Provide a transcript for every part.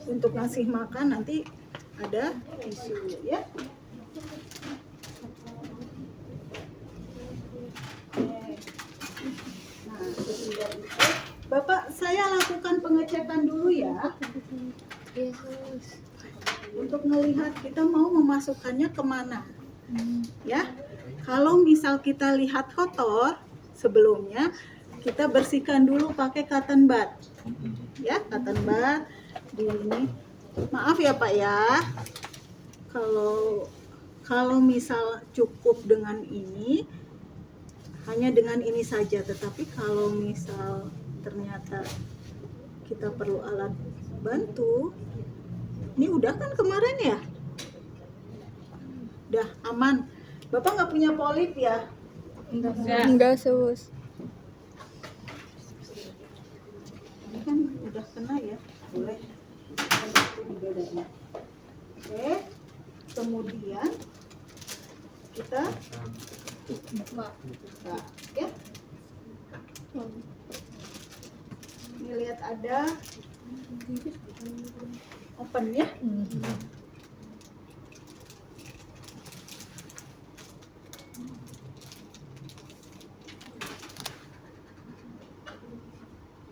untuk ngasih makan nanti ada tisu ya. Nah, sesudah itu Bapak, saya lakukan pengecekan dulu ya. Untuk melihat kita mau memasukkannya kemana. Ya, kalau misal kita lihat kotor sebelumnya, kita bersihkan dulu pakai cotton bud. Ya, cotton bud di ini. Maaf ya Pak ya. Kalau misal cukup dengan ini, hanya dengan ini saja. Tetapi kalau misal ternyata kita perlu alat bantu, ini udah kan kemarin ya? Udah aman. Bapak nggak punya polip ya? Enggak, Sus. Ini kan udah kena ya, boleh. Oke, kemudian kita buka ya. Ini lihat ada open ya.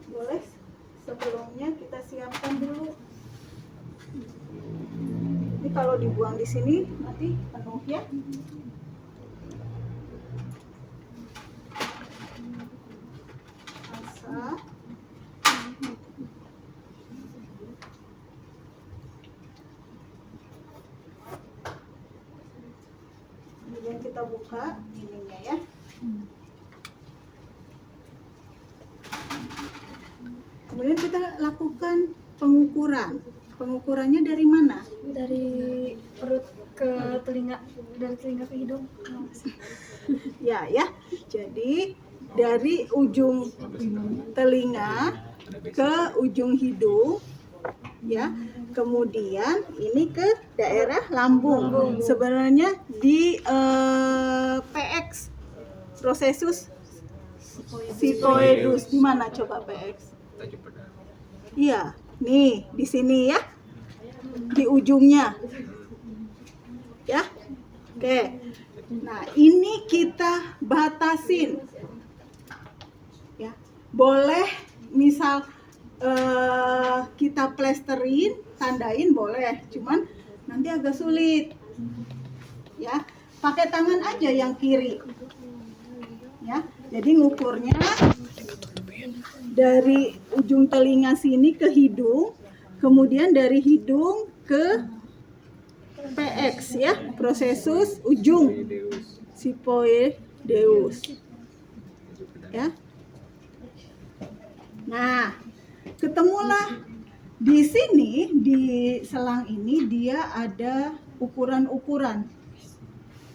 Boleh sebelumnya kita siapkan dulu. Ini kalau dibuang di sini nanti penuh ya. Masa kemudian kita buka ininya ya. Kemudian kita lakukan pengukuran. Pengukurannya dari mana? Dari perut ke telinga, dari telinga ke hidung. Ya. Jadi dari ujung telinga ke ujung hidung ya. Kemudian ini ke daerah lambung. Sebenarnya di PX prosesus Psicoedus. Di mana coba PX? Iya, nih di sini ya. Di ujungnya. Ya. Oke. Nah, ini kita batasin. Ya. Boleh misal kita plesterin, tandain boleh, cuman nanti agak sulit. Ya. Pakai tangan aja yang kiri. Ya. Jadi ngukurnya dari ujung telinga sini ke hidung, kemudian dari hidung ke PX ya, prosesus ujung Psicoedus. Ya. Nah, ketemulah di sini di selang ini dia ada ukuran-ukuran.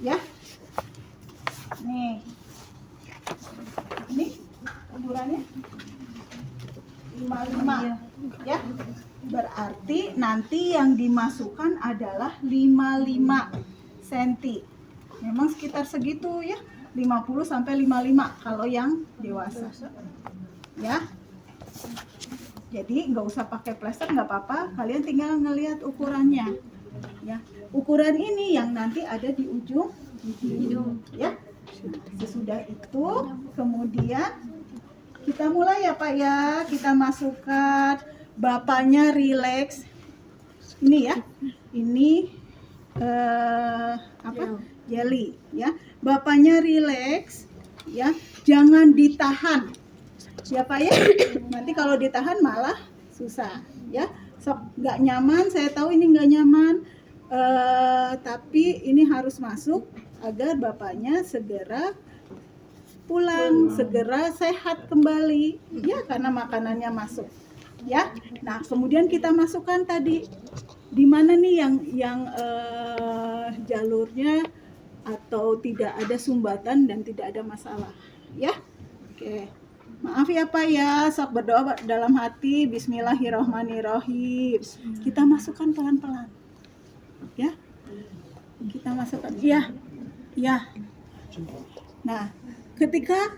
Ya. Nih. Ini ukurannya 55 ya. Berarti nanti yang dimasukkan adalah 55 cm. Memang sekitar segitu ya, 50 sampai 55 kalau yang dewasa. Ya. Jadi nggak usah pakai plester, nggak apa-apa, kalian tinggal ngelihat ukurannya. Ya. Ukuran ini yang nanti ada di ujung hidung ya. Sesudah itu kemudian kita mulai ya Pak ya, kita masukkan. Bapaknya relax. Ini ya, ini apa? Jelly ya. Bapaknya relax ya, jangan ditahan. Ya Pak ya. Nanti kalau ditahan malah susah ya. Sok nggak nyaman, saya tahu ini nggak nyaman. Tapi ini harus masuk agar bapaknya segera pulang, segera sehat kembali ya, karena makanannya masuk ya. Nah, kemudian kita masukkan tadi di mana nih yang jalurnya atau tidak ada sumbatan dan tidak ada masalah ya. Oke. Maaf ya Pak ya, sok berdoa dalam hati. Bismillahirrohmanirrohim. Kita masukkan pelan-pelan ya. Kita masukkan ya. Nah, ketika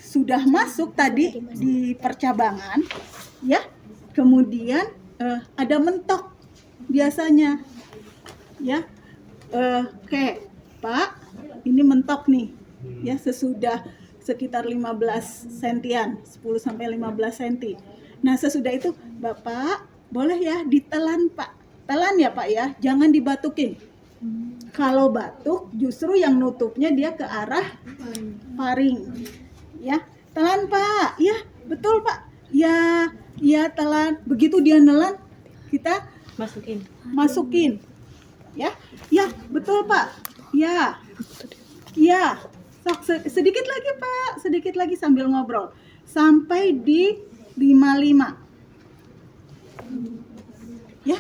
sudah masuk tadi di percabangan ya, kemudian ada mentok biasanya, ya. Oke, Pak, ini mentok nih, ya, sesudah sekitar 15 sentian, 10 sampai 15 senti. Nah, sesudah itu Bapak boleh ya ditelan, Pak. Telan ya, Pak ya, jangan dibatukin. Kalau batuk justru yang nutupnya dia ke arah paring. Ya, telan, Pak. Ya, betul, Pak. Ya, ya telan. Begitu dia nelan, kita masukin. Ya, ya, betul, Pak. Ya. Ya. Sok sedikit lagi, Pak. Sedikit lagi sambil ngobrol. Sampai di 55. Ya.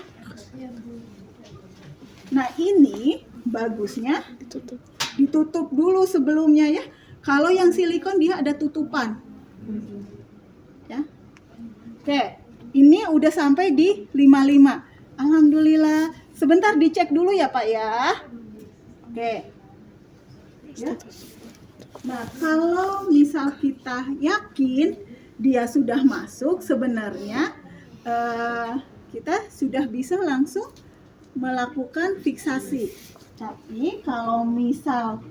Nah, ini bagusnya ditutup dulu sebelumnya ya. Kalau yang silikon dia ada tutupan. Ya. Oke, ini udah sampai di 55. Alhamdulillah. Sebentar dicek dulu ya, Pak ya. Oke. Ya. Nah, kalau misal kita yakin dia sudah masuk, sebenarnya kita sudah bisa langsung melakukan fiksasi. Tapi kalau misal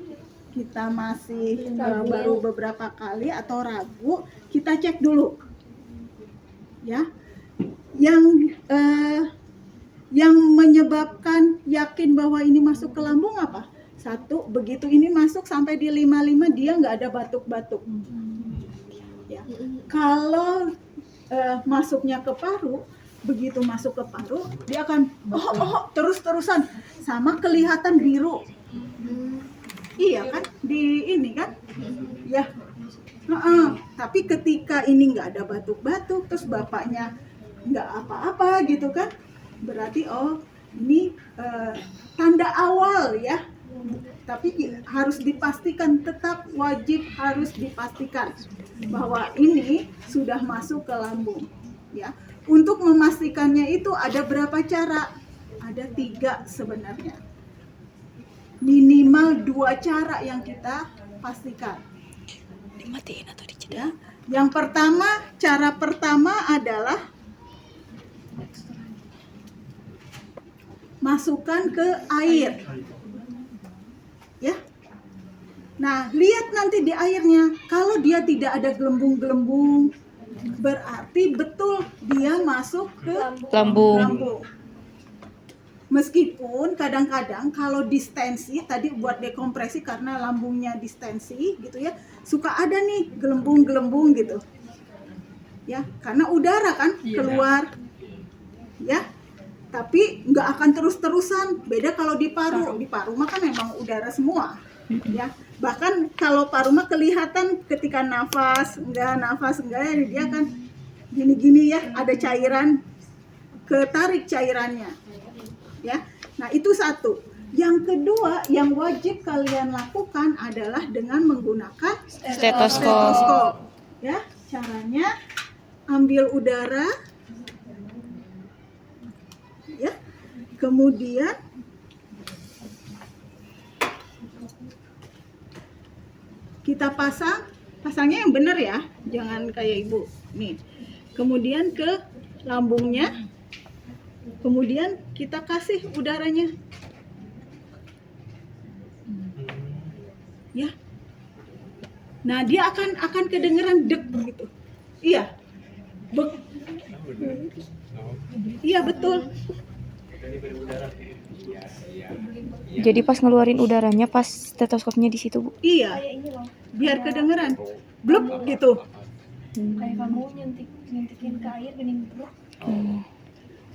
kita masih baru beberapa kali atau ragu, kita cek dulu. Ya. Yang menyebabkan yakin bahwa ini masuk ke lambung apa? Satu, begitu ini masuk sampai di 55 dia nggak ada batuk-batuk. Ya. Kalau masuknya ke paru, begitu masuk ke paru dia akan terus-terusan sama kelihatan biru. Iya kan, di ini kan, ya. Tapi ketika ini nggak ada batuk-batuk, terus bapaknya nggak apa-apa gitu kan, berarti ini tanda awal ya. Tapi harus dipastikan, tetap wajib harus dipastikan bahwa ini sudah masuk ke lambung. Ya, untuk memastikannya itu ada berapa cara? Ada 3 sebenarnya. Minimal 2 cara yang kita pastikan. Dimatiin atau dicedek? Ya. Yang pertama, cara pertama adalah masukkan ke air. Ya. Nah, lihat nanti di airnya. Kalau dia tidak ada gelembung-gelembung, berarti betul dia masuk ke lambung. Meskipun kadang-kadang kalau distensi, tadi buat dekompresi karena lambungnya distensi gitu ya, suka ada nih gelembung-gelembung gitu. Ya, karena udara kan keluar. Ya. Tapi nggak akan terus-terusan. Beda kalau di paru. Di paru mah kan memang udara semua. Ya. Bahkan kalau paru mah kelihatan ketika nafas enggak dia kan gini-gini ya, ada cairan, ketarik cairannya. Ya. Nah, itu satu. Yang kedua yang wajib kalian lakukan adalah dengan menggunakan stetoskop. Ya, caranya ambil udara. Ya. Kemudian kita pasangnya yang benar ya, jangan kayak ibu nih. Kemudian ke lambungnya, kemudian kita kasih udaranya, ya. Nah, dia akan kedengeran dek gitu, iya, iya betul. Jadi pas ngeluarin udaranya pas stetoskopnya di situ, Bu. Iya, biar kedengeran, blub gitu. Kayak kamu nyentikin ke air gini blok.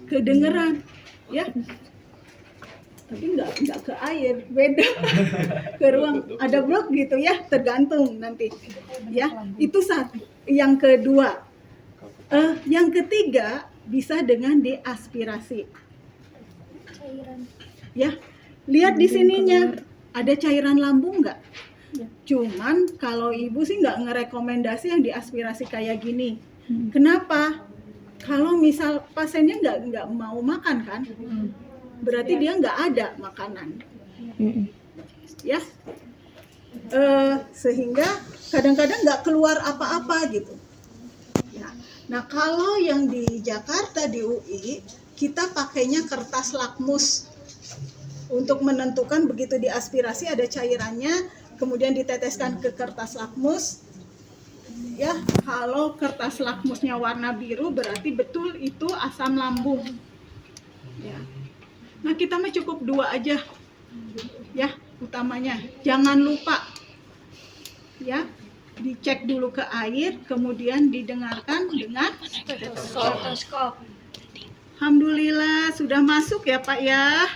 Kedengeran, ya. Tapi nggak ke air, beda. Ke ruang ada blok gitu ya, tergantung nanti. Ya, itu satu. Yang kedua, yang ketiga bisa dengan deaspirasi. Ya, lihat di sininya ada cairan lambung nggak? Cuman kalau ibu sih nggak ngerekomendasi yang diaspirasi kayak gini. Kenapa? Kalau misal pasiennya nggak mau makan kan, berarti dia nggak ada makanan. Ya, sehingga kadang-kadang nggak keluar apa-apa gitu. Ya. Nah, kalau yang di Jakarta di UI, kita pakainya kertas lakmus untuk menentukan begitu diaspirasi ada cairannya, kemudian diteteskan ke kertas lakmus. Ya, kalau kertas lakmusnya warna biru berarti betul itu asam lambung. Ya. Nah, kita mah cukup 2 aja. Ya, utamanya. Jangan lupa. Ya, dicek dulu ke air, kemudian didengarkan dengan Stetoskop. Alhamdulillah sudah masuk ya Pak ya.